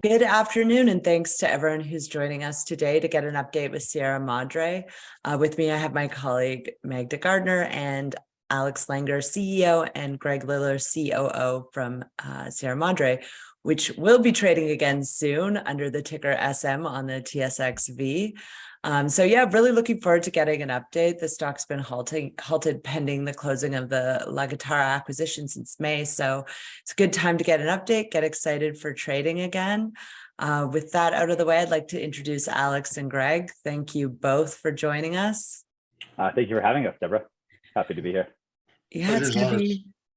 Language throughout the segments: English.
Good afternoon, and thanks to everyone who's joining us today to get an update with Sierra Madre. With me, I have my colleague Magda Gardner and Alex Langer, CEO, and Greg Liller, COO from Sierra Madre, which will be trading again soon under the ticker SM on the TSX.V. So yeah, really looking forward to getting an update. The stock's been halted pending the closing of the La Guitarra acquisition since May. So it's a good time to get an update, get excited for trading again. With that out of the way, I'd like to introduce Alex and Greg. Thank you both for joining us. Thank you for having us, Deborah. Happy to be here. Yeah,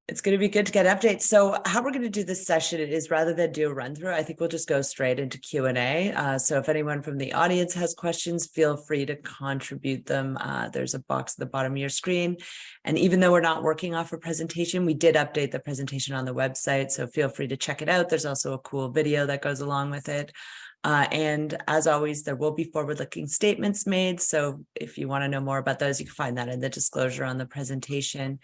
it's going to be good to get updates. So how we're going to do this session is rather than do a run through, I think we'll just go straight into Q&A. So if anyone from the audience has questions, feel free to contribute them. There's a box at the bottom of your screen. And even though we're not working off a presentation, we did update the presentation on the website. So feel free to check it out. There's also a cool video that goes along with it. And as always, there will be forward-looking statements made. So if you want to know more about those, you can find that in the disclosure on the presentation.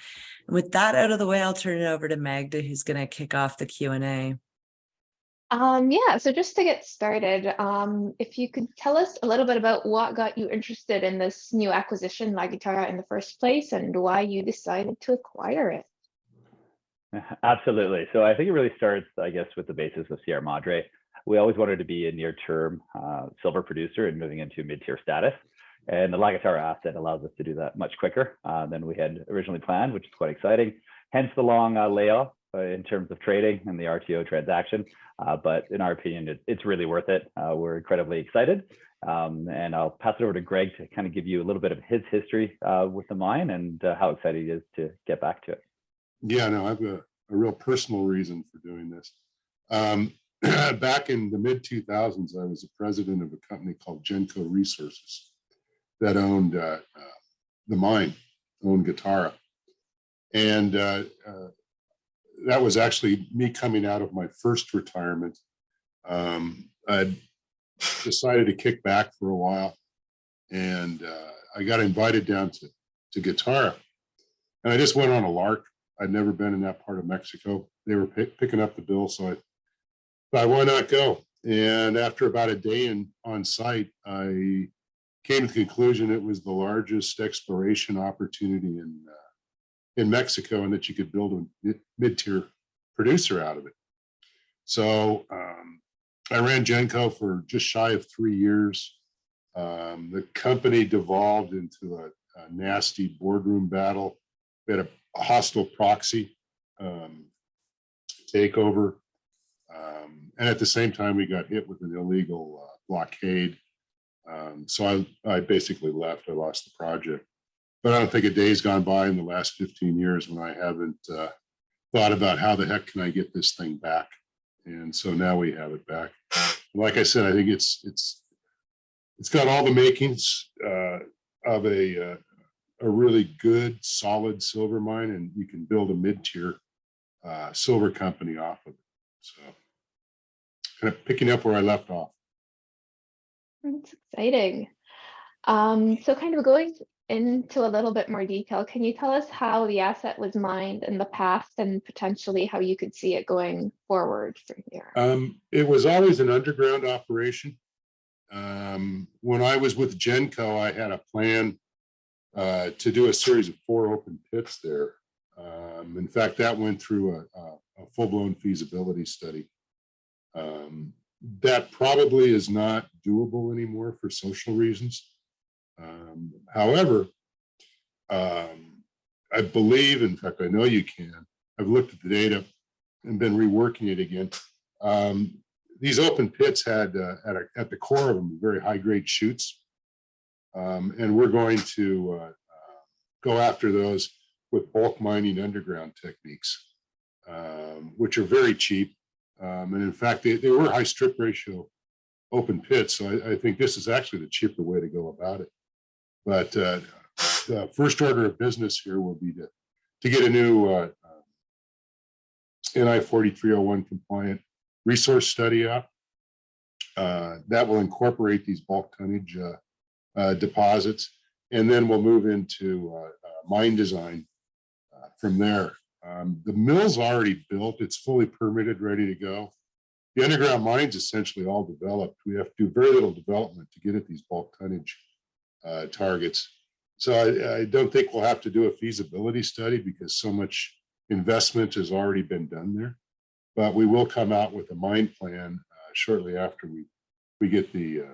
And with that out of the way, I'll turn it over to Magda, who's going to kick off the Q&A. Yeah, so just to get started, if you could tell us a little bit about what got you interested in this new acquisition, La Guitarra, in the first place, and why you decided to acquire it. Absolutely. So I think it really starts, I guess, with the basis of Sierra Madre. We always wanted to be a near-term silver producer and moving into mid-tier status. And the La Guitarra asset allows us to do that much quicker than we had originally planned, which is quite exciting. Hence the long layoff in terms of trading and the RTO transaction. But in our opinion, it's really worth it. We're incredibly excited. And I'll pass it over to Greg to kind of give you a little bit of his history with the mine and how excited he is to get back to it. Yeah, no, I have a real personal reason for doing this. Back in the mid-2000s, I was the president of a company called Genco Resources that owned the mine, owned Guitarra. And that was actually me coming out of my first retirement. I decided to kick back for a while, and I got invited down to Guitarra. And I just went on a lark. I'd never been in that part of Mexico. They were picking up the bill, so I thought, why not go? And after about a day on site, I came to the conclusion it was the largest exploration opportunity in Mexico, and that you could build a mid-tier producer out of it. So I ran Genco for just shy of 3 years. The company devolved into a nasty boardroom battle. We had a hostile proxy takeover. And at the same time, we got hit with an illegal blockade. So I basically left. I lost the project. But I don't think a day's gone by in the last 15 years when I haven't thought about how the heck can I get this thing back. And so now we have it back. Like I said, I think it's got all the makings of a really good, solid silver mine, and you can build a mid-tier silver company off of it. So kind of picking up where I left off. That's exciting. So kind of going into a little bit more detail, can you tell us how the asset was mined in the past and potentially how you could see it going forward from here? It was always an underground operation. When I was with Genco, I had a plan to do a series of 4 open pits there. In fact, that went through a full-blown feasibility study. That probably is not doable anymore for social reasons. However, I believe, in fact, I know you can. I've looked at the data and been reworking it again. These open pits had at the core of them very high-grade chutes, and we're going to go after those with bulk mining underground techniques, which are very cheap. And in fact, they were high strip ratio open pits. So I think this is actually the cheaper way to go about it. But the first order of business here will be to get a new NI 4301 compliant resource study up. That will incorporate these bulk tonnage deposits. And then we'll move into mine design from there. The mill's already built. It's fully permitted, ready to go. The underground mine's essentially all developed. We have to do very little development to get at these bulk tonnage targets. So I don't think we'll have to do a feasibility study because so much investment has already been done there. But we will come out with a mine plan shortly after we get the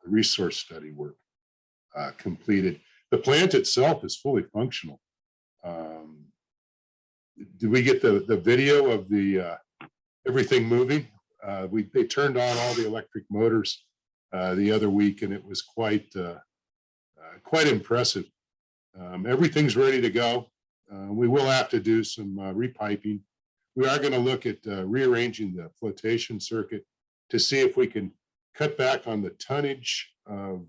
resource study work completed. The plant itself is fully functional. Did we get the video of the everything moving? They turned on all the electric motors the other week, and it was quite impressive. Everything's ready to go. We will have to do some repiping. We are going to look at rearranging the flotation circuit to see if we can cut back on the tonnage of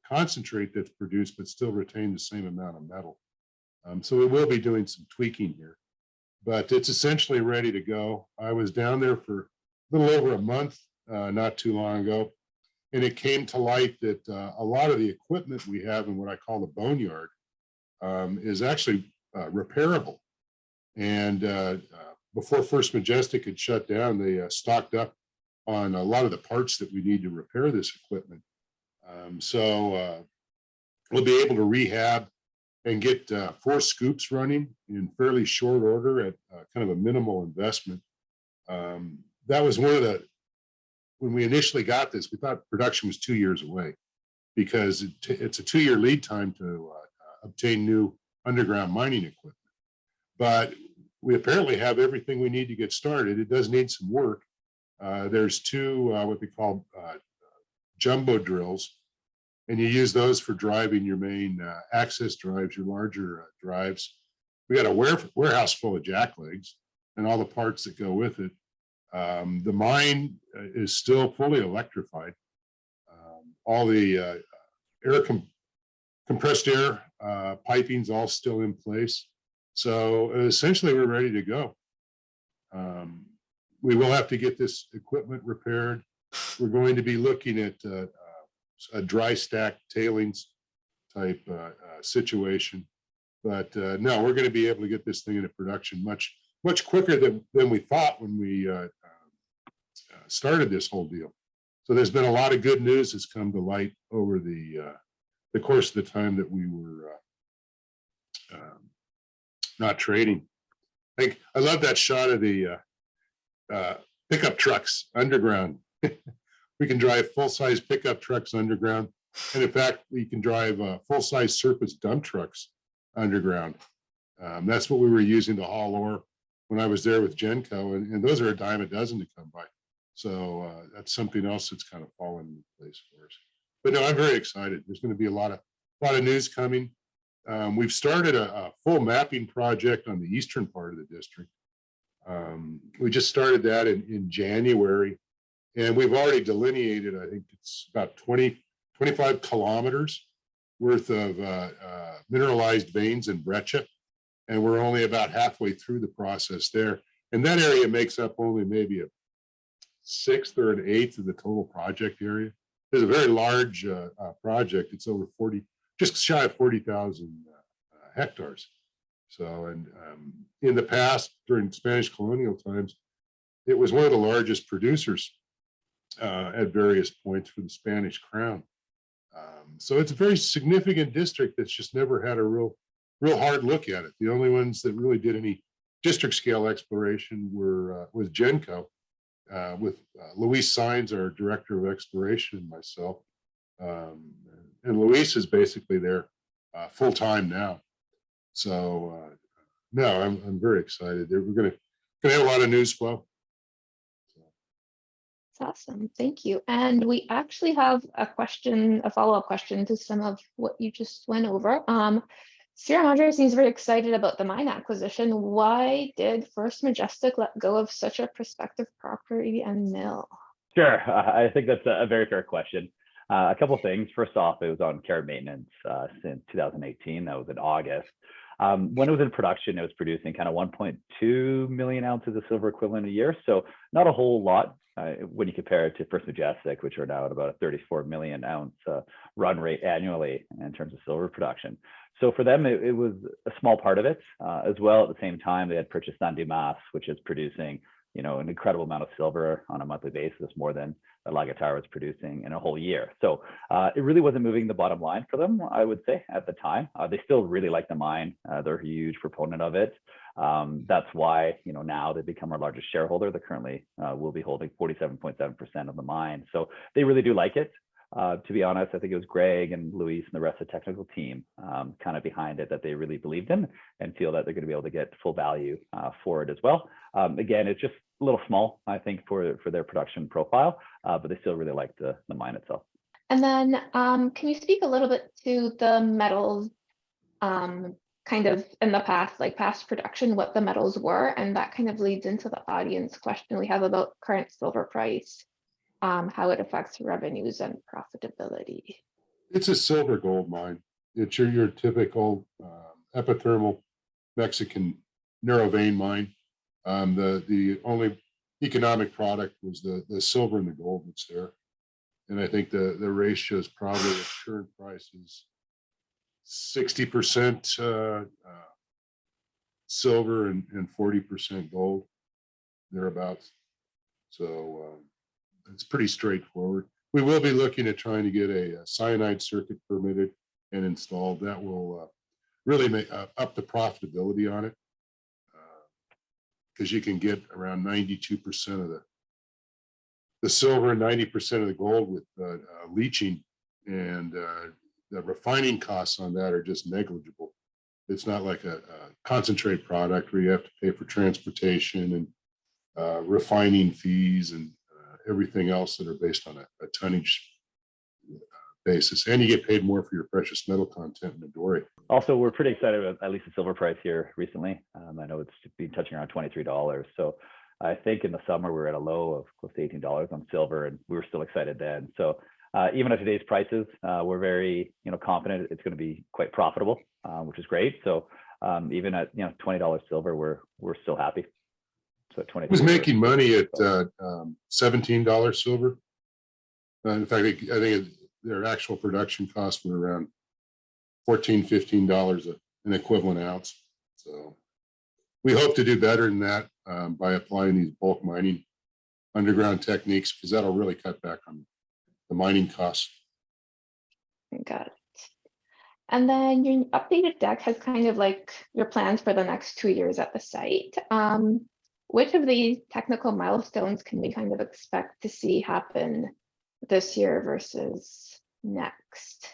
concentrate that's produced, but still retain the same amount of metal. So we will be doing some tweaking here, but it's essentially ready to go. I was down there for a little over a month, not too long ago, and it came to light that a lot of the equipment we have in what I call the boneyard is actually repairable. And before First Majestic had shut down, they stocked up on a lot of the parts that we need to repair this equipment. So we'll be able to rehab and get 4 scoops running in fairly short order at kind of a minimal investment. That was one of the, when we initially got this, we thought production was 2 years away because it's a 2-year lead time to obtain new underground mining equipment. But we apparently have everything we need to get started. It does need some work. There's 2 what they call jumbo drills, and you use those for driving your main access drives, your larger drives. We got a warehouse full of jack legs and all the parts that go with it. The mine is still fully electrified. All the compressed air piping's all still in place. So essentially we're ready to go. We will have to get this equipment repaired. We're going to be looking at a dry stack tailings type situation. But no, we're going to be able to get this thing into production much quicker than we thought when we started this whole deal. So there's been a lot of good news that's come to light over the course of the time that we were not trading. I love that shot of the pickup trucks underground. We can drive full-size pickup trucks underground. And in fact, we can drive full-size surface dump trucks underground. That's what we were using to haul ore when I was there with Genco, and those are a dime a dozen to come by. So that's something else that's kind of fallen into place for us. But no, I'm very excited. There's going to be a lot of news coming. We've started a full mapping project on the eastern part of the district. We just started that in January, and we've already delineated, I think it's about 25 kilometers worth of mineralized veins in breccia, and we're only about halfway through the process there. And that area makes up only maybe a 1/6 or an 1/8 of the total project area. It's a very large project. It's over 40, just shy of 40,000 hectares. So, and in the past, during Spanish colonial times, it was one of the largest producers at various points for the Spanish crown. So it's a very significant district that's just never had a real hard look at it. The only ones that really did any district scale exploration were with Genco, with Luis Saenz, our director of exploration, and myself. And Luis is basically there full time now. So no, I'm very excited. We're gonna have a lot of news flow. That's awesome. Thank you. And we actually have a follow-up question to some of what you just went over. Sierra Madre seems very excited about the mine acquisition. Why did First Majestic let go of such a prospective property and mill? Sure, I think that's a very fair question. A couple of things. First off, it was on care and maintenance since 2018. That was in August. When it was in production, it was producing kind of 1.2 million ounces of silver equivalent a year. So not a whole lot when you compare it to First Majestic, which are now at about a 34 million ounce run rate annually in terms of silver production. So for them, it was a small part of it. As well, at the same time, they had purchased San Dimas, which is producing an incredible amount of silver on a monthly basis, more than La Guitarra was producing in a whole year. So it really wasn't moving the bottom line for them, I would say, at the time. They still really like the mine. They're a huge proponent of it. That's why, now they've become our largest shareholder. They currently will be holding 47.7% of the mine. So they really do like it. To be honest, I think it was Greg and Luis and the rest of the technical team kind of behind it, that they really believed in and feel that they're going to be able to get full value for it as well. Again, it's just a little small, I think, for their production profile, but they still really like the mine itself. And then can you speak a little bit to the metals kind of in the past, like past production, what the metals were? And that kind of leads into the audience question we have about current silver price, how it affects revenues and profitability. It's a silver gold mine. It's your typical epithermal Mexican narrow vein mine. The only economic product was the silver and the gold that's there. And I think the ratio is probably at current prices 60% silver and 40% gold, thereabouts. So it's pretty straightforward. We will be looking at trying to get a cyanide circuit permitted and installed. That will really make up the profitability on it, because you can get around 92% of the silver and 90% of the gold with leaching, and the refining costs on that are just negligible. It's not like a concentrate product where you have to pay for transportation and refining fees and everything else that are based on a tonnage basis, and you get paid more for your precious metal content in the doré. Also, we're pretty excited about at least the silver price here recently. I know it's been touching around $23. So I think in the summer we were at a low of close to $18 on silver, and we were still excited then. So even at today's prices, we're very confident it's going to be quite profitable, which is great. So even at $20 silver, we're still happy. So it was making money at $17 silver. In fact, I think their actual production costs were around $14, $15 an equivalent ounce. So we hope to do better than that by applying these bulk mining underground techniques, because that'll really cut back on the mining costs. Got it. And then your updated deck has kind of like your plans for the next 2 years at the site. Which of these technical milestones can we kind of expect to see happen this year versus next?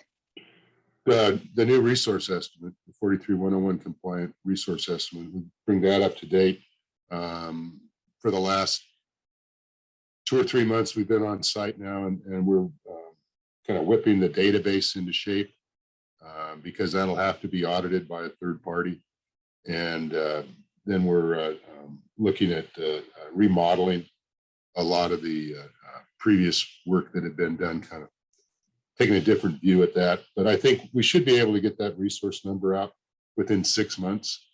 The new resource estimate, the 43101 compliant resource estimate, we bring that up to date. For the last 2 or 3 months, we've been on site now, and we're kind of whipping the database into shape, because that'll have to be audited by a third party. And then we're looking at remodeling a lot of the previous work that had been done, kind of taking a different view at that. But I think we should be able to get that resource number out within 6 months.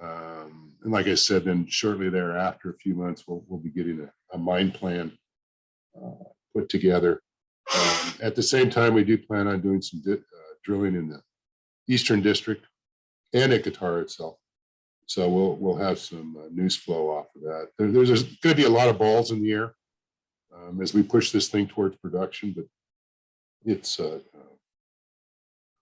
And like I said, then shortly thereafter, a few months, we'll be getting a mine plan put together. At the same time, we do plan on doing some drilling in the Eastern District and at Guitarra itself. So we'll have some news flow off of that. There's going to be a lot of balls in the air as we push this thing towards production, but it's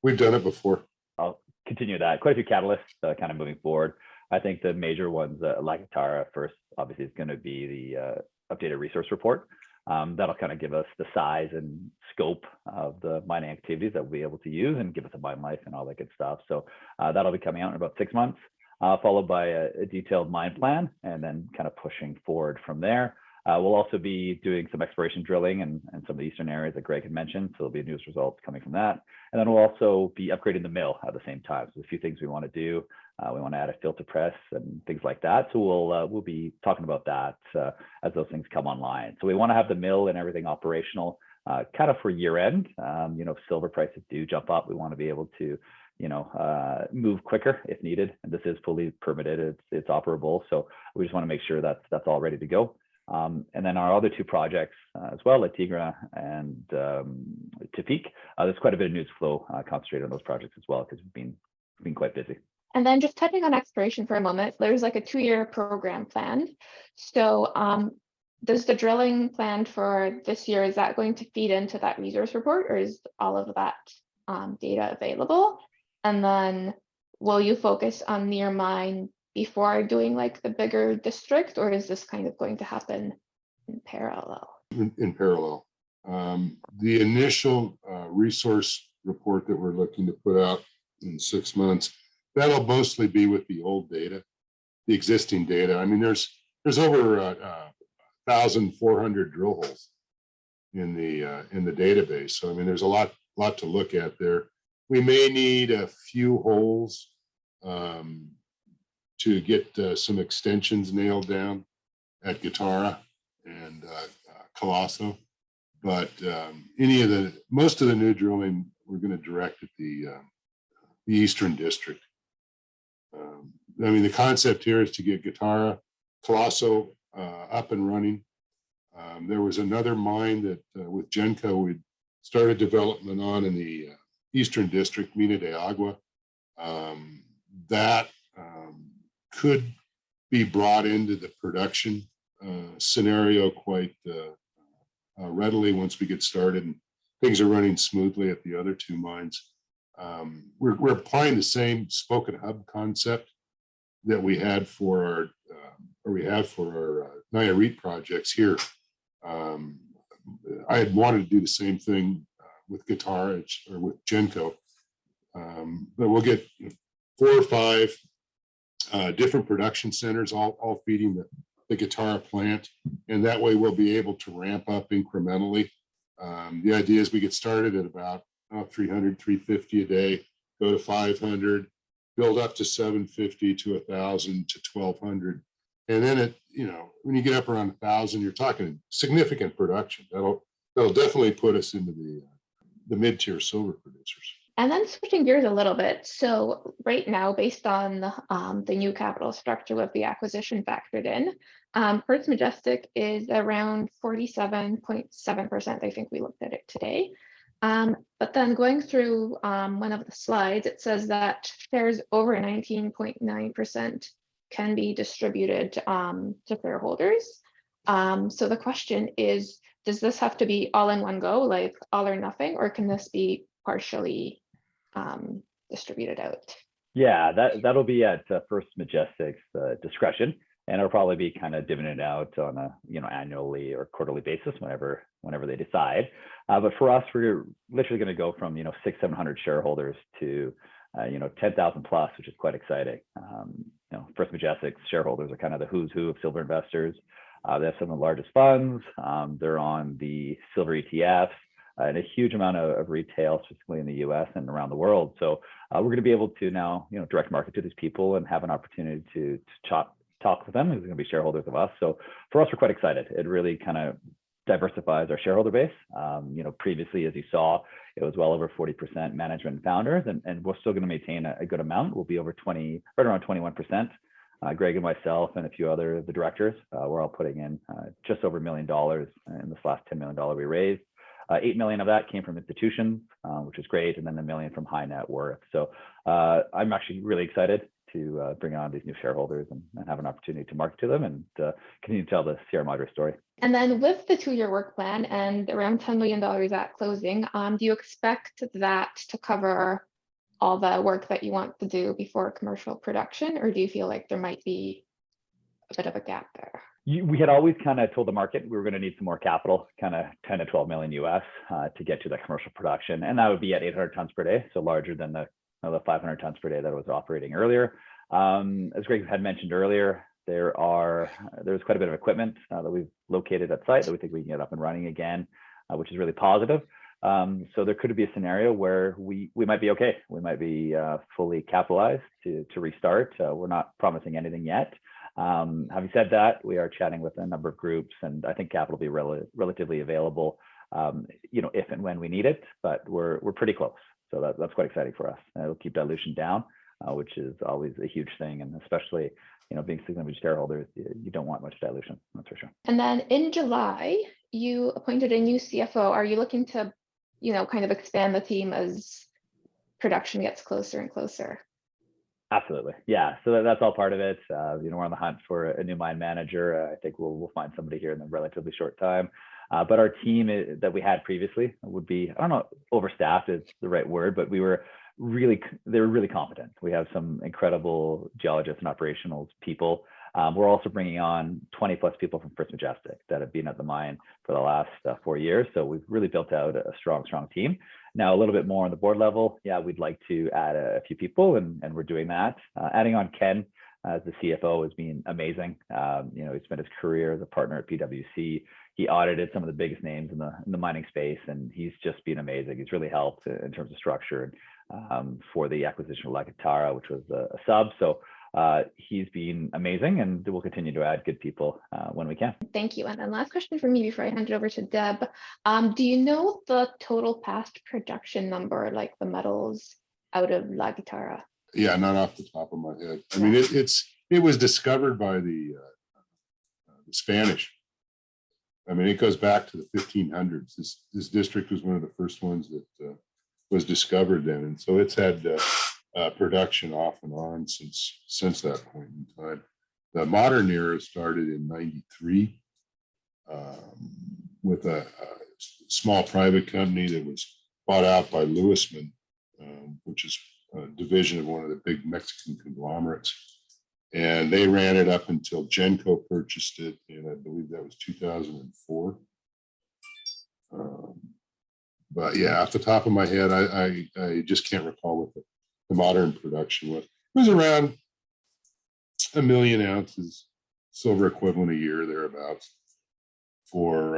we've done it before. I'll continue that. Quite a few catalysts kind of moving forward. I think the major ones, La Guitarra first, obviously, is going to be the updated resource report. That'll kind of give us the size and scope of the mining activities that we'll be able to use and give us a mine life and all that good stuff. So that'll be coming out in about 6 months. Followed by a detailed mine plan, and then kind of pushing forward from there. We'll also be doing some exploration drilling and some of the eastern areas that Greg had mentioned. So there'll be news results coming from that. And then we'll also be upgrading the mill at the same time. So there's a few things we want to do. We want to add a filter press and things like that. So we'll be talking about that as those things come online. So we want to have the mill and everything operational kind of for year end. If silver prices do jump up, we want to be able to move quicker if needed. And this is fully permitted. It's operable. So we just want to make sure that's all ready to go. And then our other 2 projects as well, La Tigra and Tepic, there's quite a bit of news flow concentrated on those projects as well, because we've been quite busy. And then just touching on exploration for a moment, there's like a 2-year program planned. So does the drilling planned for this year, is that going to feed into that resource report, or is all of that data available? And then will you focus on near mine before doing like the bigger district, or is this kind of going to happen in parallel? In parallel. The initial resource report that we're looking to put out in 6 months, that'll mostly be with the old data, the existing data. I mean, there's over 1,400 drill holes in the database. So I mean, there's a lot to look at there. We may need a few holes to get some extensions nailed down at Guitarra and Colosso, but most of the new drilling we're going to direct at the Eastern District. I mean, the concept here is to get Guitarra, Colosso up and running. There was another mine that with Genco we started development on in the Eastern District, Mina de Agua. That could be brought into the production scenario quite readily once we get started and things are running smoothly at the other 2 mines. We're applying the same spoke and hub concept that we had for our Nayarit projects here. I had wanted to do the same thing with Guitarra or with Genco, but we'll get 4 or 5 different production centers, all feeding the Guitarra plant, and that way we'll be able to ramp up incrementally. The idea is we get started at about 300, 350 a day, go to 500, build up to 750 to 1,000 to 1,200, and then when you get up around 1,000, you're talking significant production. That'll definitely put us into the mid-tier silver producers. And then switching gears a little bit. So right now, based on the new capital structure with the acquisition factored in, First Majestic is around 47.7%. I think we looked at it today. But then going through one of the slides, it says that shares over 19.9% can be distributed to shareholders. So the question is, does this have to be all in one go, like all or nothing, or can this be partially distributed out? Yeah, that'll be at First Majestic's discretion, and it'll probably be kind of dividended out on a annually or quarterly basis whenever they decide. But for us, we're literally going to go from 600-700 shareholders to 10,000 plus, which is quite exciting. First Majestic's shareholders are kind of the who's who of silver investors. They have some of the largest funds. They're on the silver ETFs. And a huge amount of retail, specifically in the US and around the world. So we're going to be able to now, direct market to these people and have an opportunity to talk with them who's going to be shareholders of us. So for us, we're quite excited. It really kind of diversifies our shareholder base. Previously, as you saw, it was well over 40% management and founders, and we're still going to maintain a good amount. We'll be over right around 21%. Greg and myself and a few other of the directors, we're all putting in just over $1 million in this last $10 million we raised. 8 million of that came from institutions, which is great, and then $1 million from high net worth. So I'm actually really excited to bring on these new shareholders and have an opportunity to market to them and continue to tell the Sierra Madre story. And then with the 2-year work plan and around $10 million at closing, do you expect that to cover all the work that you want to do before commercial production, or do you feel like there might be a bit of a gap there? We had always kind of told the market we were going to need some more capital, kind of 10 to 12 million US to get to that commercial production. And that would be at 800 tons per day, so larger than the 500 tons per day that was operating earlier. As Greg had mentioned earlier, there's quite a bit of equipment that we've located at site that we think we can get up and running again, which is really positive. So there could be a scenario where we might be okay. We might be fully capitalized to restart. We're not promising anything yet. Having said that, we are chatting with a number of groups, and I think capital will be relatively available, if and when we need it. But we're pretty close, so that's quite exciting for us. It'll keep dilution down, which is always a huge thing, and especially being significant shareholders, you don't want much dilution. That's for sure. And then in July, you appointed a new CFO. Are you looking to, kind of expand the team as production gets closer and closer? Absolutely. Yeah. So that's all part of it. We're on the hunt for a new mine manager. I think we'll find somebody here in a relatively short time. But our team that we had previously would be, I don't know, overstaffed is the right word, but they were really competent. We have some incredible geologists and operational people. We're also bringing on 20 plus people from First Majestic that have been at the mine for the last 4 years. So we've really built out a strong team. Now, a little bit more on the board level. Yeah, we'd like to add a few people, and we're doing that. Adding on Ken as the CFO has been amazing. He spent his career as a partner at PwC. He audited some of the biggest names in the mining space, and he's just been amazing. He's really helped in terms of structure for the acquisition of La Guitarra, which was a sub. So he's been amazing, and we'll continue to add good people when we can. Thank you. And then last question for me before I hand it over to Deb. Do you know the total past production number, like the metals out of La Guitarra? Yeah, not off the top of my head. I mean, it was discovered by the Spanish. I mean, it goes back to the 1500s. This district was one of the first ones that was discovered then, and so it's had production off and on since that point in time. The modern era started in '93 with a small private company that was bought out by Lewisman, which is a division of one of the big Mexican conglomerates. And they ran it up until Genco purchased it, and I believe that was 2004. But yeah, off the top of my head, I just can't recall what the modern production was. It was around 1 million ounces silver equivalent a year, thereabouts, for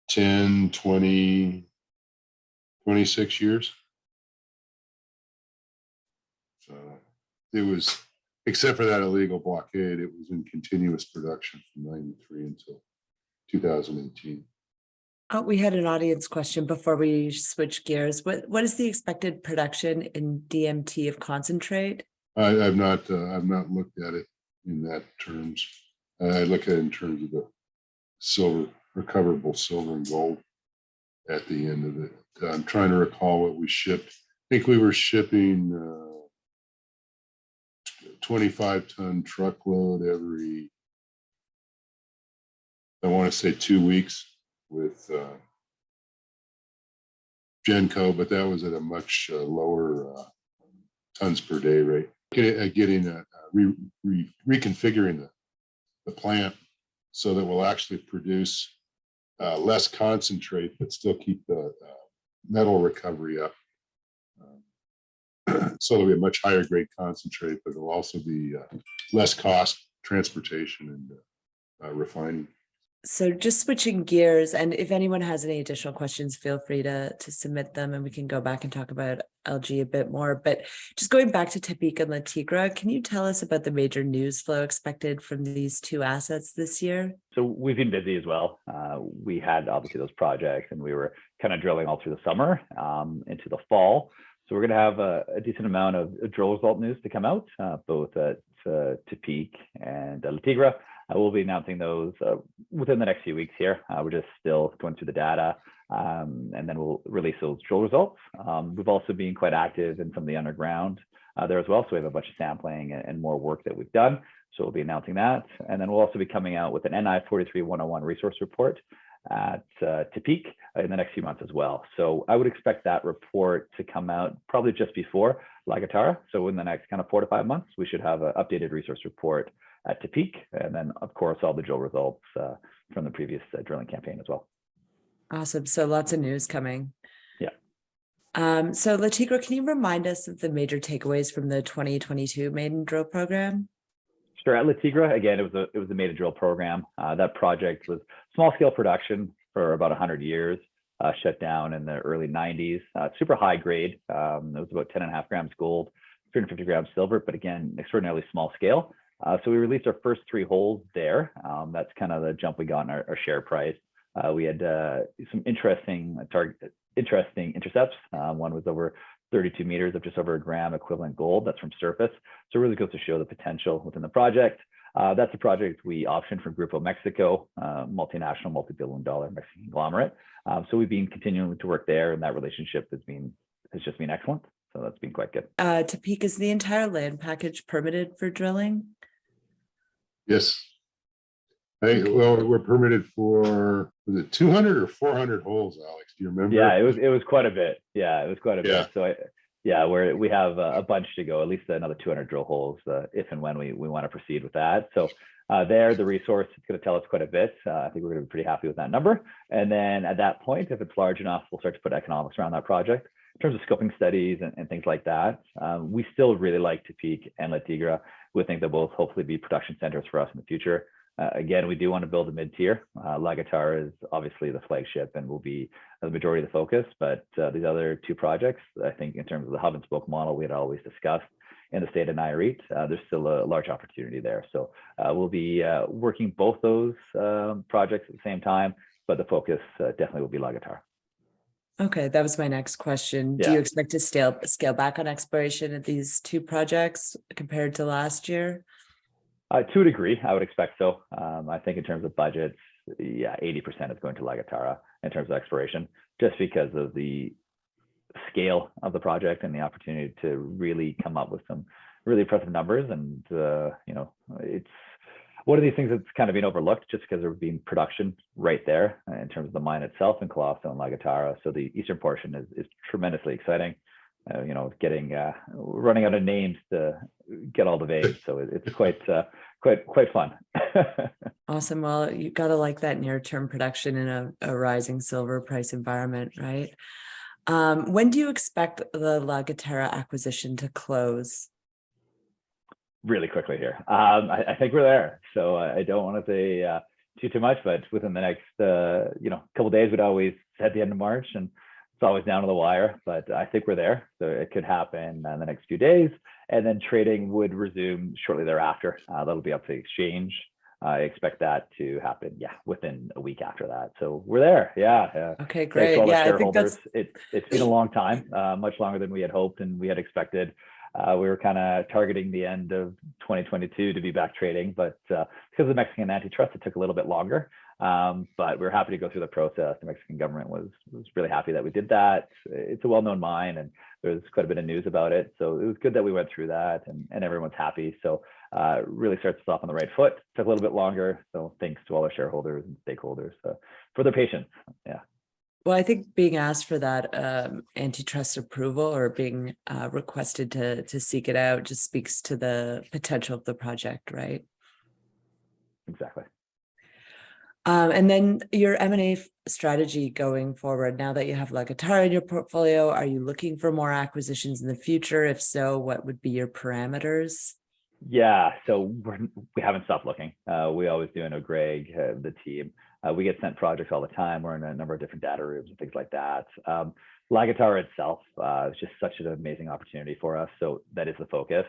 10, 20, 26 years. So it was, except for that illegal blockade, it was in continuous production from '93 until 2018. Oh, we had an audience question before we switch gears. What is the expected production in DMT of concentrate? I've not looked at it in that terms. I look at it in terms of the silver, recoverable silver and gold at the end of it. I'm trying to recall what we shipped. I think we were shipping 25-ton truckload every, I want to say 2 weeks with Genco, but that was at a much lower tons per day rate. Reconfiguring the plant so that we'll actually produce less concentrate, but still keep the metal recovery up. So there'll be a much higher grade concentrate, but it'll also be less cost transportation and refining. So just switching gears, and if anyone has any additional questions, feel free to submit them and we can go back and talk about LG a bit more. But just going back to Tepic and La Tigra, can you tell us about the major news flow expected from these two assets this year? So we've been busy as well. We had obviously those projects, and we were kind of drilling all through the summer into the fall. So we're going to have a decent amount of drill result news to come out, both at Tepic and La Tigra. We'll be announcing those within the next few weeks here. We're just still going through the data, and then we'll release those drill results. We've also been quite active in some of the underground there as well. So we have a bunch of sampling and more work that we've done. So we'll be announcing that. And then we'll also be coming out with an NI 43-101 resource report at Tepic in the next few months as well. So I would expect that report to come out probably just before La Guitarra. So in the next kind of 4 to 5 months, we should have an updated resource report at Tepic, and then of course all the drill results from the previous drilling campaign as well. Awesome. So lots of news coming. Yeah. So La Tigra, can you remind us of the major takeaways from the 2022 maiden drill program? Sure. At La Tigra, again, it was a maiden drill program. That project was small scale production for about 100 years, shut down in the early 90s. Super high grade. It was about 10.5 grams gold, 350 grams silver, but again, extraordinarily small scale. So we released our first 3 holes there. That's kind of the jump we got in our share price. We had some interesting intercepts. One was over 32 meters of just over 1 gram equivalent gold. That's from surface. So it really goes to show the potential within the project. That's a project we optioned from Grupo Mexico, multinational, multi-billion-dollar Mexican conglomerate. So we've been continuing to work there, and that relationship has been has just been excellent. So that's been quite good. Tepic, is the entire land package permitted for drilling? Yes. Well, we're permitted for, was it 200 or 400 holes, Alex? Do you remember? Yeah, it was quite a bit. Yeah, it was quite a bit. So we have a bunch to go, at least another 200 drill holes, if and when we want to proceed with that. So the resource is going to tell us quite a bit. I think we're going to be pretty happy with that number. And then at that point, if it's large enough, we'll start to put economics around that project. In terms of scoping studies and things like that, we still really like Tepic and La Tigra. We think they'll both hopefully be production centers for us in the future. Again, we do want to build a mid-tier. La Guitarra is obviously the flagship and will be the majority of the focus, but these other two projects, I think in terms of the hub and spoke model we had always discussed in the state of Nayarit, there's still a large opportunity there. So we'll be working both those projects at the same time, but the focus definitely will be La Guitarra. Okay, that was my next question. Do you expect to scale back on exploration at these two projects compared to last year? To a degree, I would expect so. I think in terms of budgets, 80% is going to La Guitarra in terms of exploration, just because of the scale of the project and the opportunity to really come up with some really impressive numbers. And, it's one of these things that's kind of been overlooked just because there's been production right there in terms of the mine itself in Colosso and La Guitarra. So the eastern portion is tremendously exciting. Running out of names to get all the veins, so it's quite fun. Awesome. Well, you gotta like that near-term production in a rising silver price environment, right? When do you expect the La Guitarra acquisition to close? Really quickly here. I think we're there. So I don't want to say too much, but within the next couple of days, we'd always said the end of March, and it's always down to the wire, but I think we're there. So it could happen in the next few days, and then trading would resume shortly thereafter. That'll be up to the exchange. I expect that to happen, within a week after that. So we're there. Yeah. Okay, great. I think that's it's been a long time, much longer than we had hoped and we had expected. We were kind of targeting the end of 2022 to be back trading, but because of the Mexican antitrust, it took a little bit longer. But we were happy to go through the process. The Mexican government was really happy that we did that. It's a well-known mine, and there's quite a bit of news about it. So it was good that we went through that, and everyone's happy. So really starts us off on the right foot. Took a little bit longer. So thanks to all our shareholders and stakeholders for their patience. Yeah. Well, I think being asked for that antitrust approval or being requested to seek it out just speaks to the potential of the project, right? Exactly. And then your M&A strategy going forward, now that you have La Guitarra in your portfolio, are you looking for more acquisitions in the future? If so, what would be your parameters? Yeah, so we haven't stopped looking. We always do. I know Greg, the team. We get sent projects all the time. We're in a number of different data rooms and things like that. La Guitarra itself is just such an amazing opportunity for us. So that is the focus.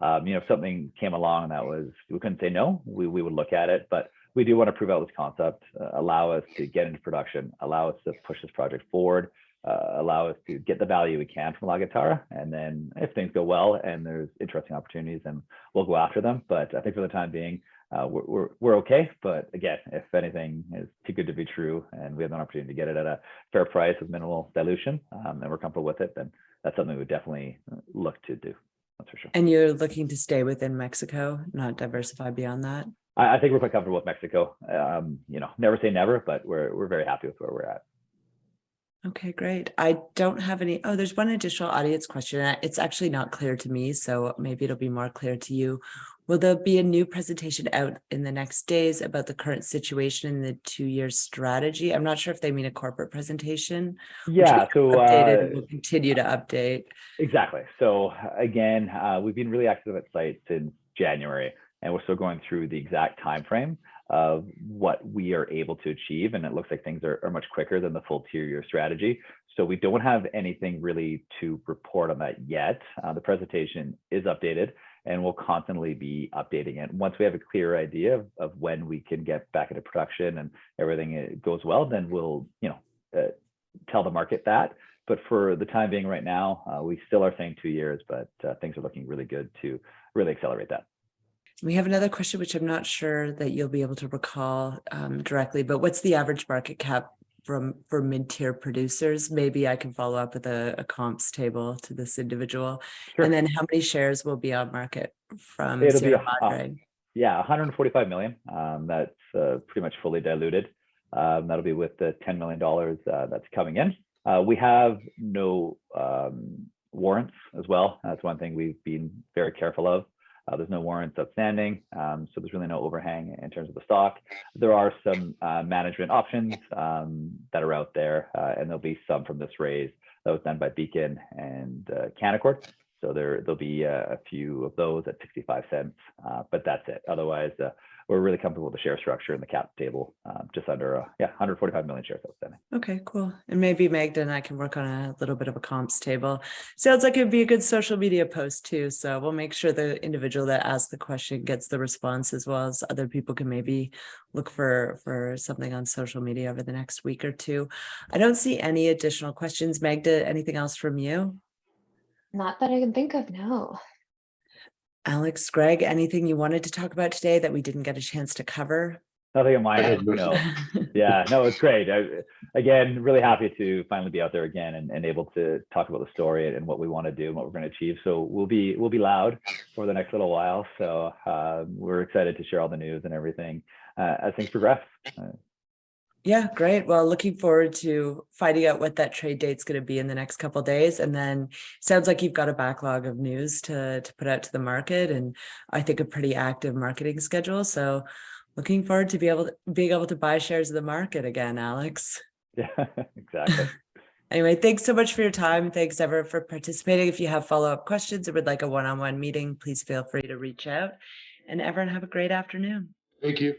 If something came along that we couldn't say no, we would look at it. But we do want to prove out this concept, allow us to get into production, allow us to push this project forward, allow us to get the value we can from La Guitarra. And then if things go well and there's interesting opportunities, then we'll go after them. But I think for the time being, we're okay. But again, if anything is too good to be true and we have an opportunity to get it at a fair price with minimal dilution, and we're comfortable with it, then that's something we would definitely look to do. That's for sure. And you're looking to stay within Mexico, not diversify beyond that? I think we're quite comfortable with Mexico. Never say never, but we're very happy with where we're at. Okay, great. I don't have any. Oh, there's one additional audience question. It's actually not clear to me, so maybe it'll be more clear to you. Will there be a new presentation out in the next days about the current situation and the 2-year strategy? I'm not sure if they mean a corporate presentation. Yeah, so we'll continue to update. Exactly. So again, we've been really active at site since January, and we're still going through the exact time frame of what we are able to achieve. And it looks like things are much quicker than the full 2-year strategy. So we don't have anything really to report on that yet. The presentation is updated, and we'll constantly be updating it. Once we have a clear idea of when we can get back into production and everything goes well, then we'll tell the market that. But for the time being right now, we still are saying 2 years, but things are looking really good to really accelerate that. We have another question, which I'm not sure that you'll be able to recall directly, but what's the average market cap for mid-tier producers. Maybe I can follow up with a comps table to this individual. Sure. And then how many shares will be on market from It'll be Sierra Madre? Yeah, 145 million. That's pretty much fully diluted. That'll be with the $10 million that's coming in. We have no warrants as well. That's one thing we've been very careful of. There's no warrants outstanding, so there's really no overhang in terms of the stock. There are some management options that are out there, and there'll be some from this raise that was done by Beacon and Canaccord. So there'll be a few of those at 65 cents, but that's it. Otherwise, we're really comfortable with the share structure and the cap table, just under 145 million shares outstanding. Okay, cool. And maybe Magda and I can work on a little bit of a comps table. Sounds like it'd be a good social media post too. So we'll make sure the individual that asked the question gets the response, as well as other people can maybe look for something on social media over the next week or two. I don't see any additional questions. Magda, anything else from you? Not that I can think of, no. Alex, Greg, anything you wanted to talk about today that we didn't get a chance to cover? Nothing in my head, no. Yeah, no, it's great. Again, really happy to finally be out there again and able to talk about the story and what we want to do and what we're going to achieve. So we'll be loud for the next little while. So we're excited to share all the news and everything as things progress. Yeah, great. Well, looking forward to finding out what that trade date's going to be in the next couple of days. And then sounds like you've got a backlog of news to put out to the market, and I think a pretty active marketing schedule. So looking forward to being able to buy shares of the market again, Alex. Yeah, exactly. Anyway, thanks so much for your time. Thanks, everyone, for participating. If you have follow-up questions or would like a one-on-one meeting, please feel free to reach out. And everyone, have a great afternoon. Thank you.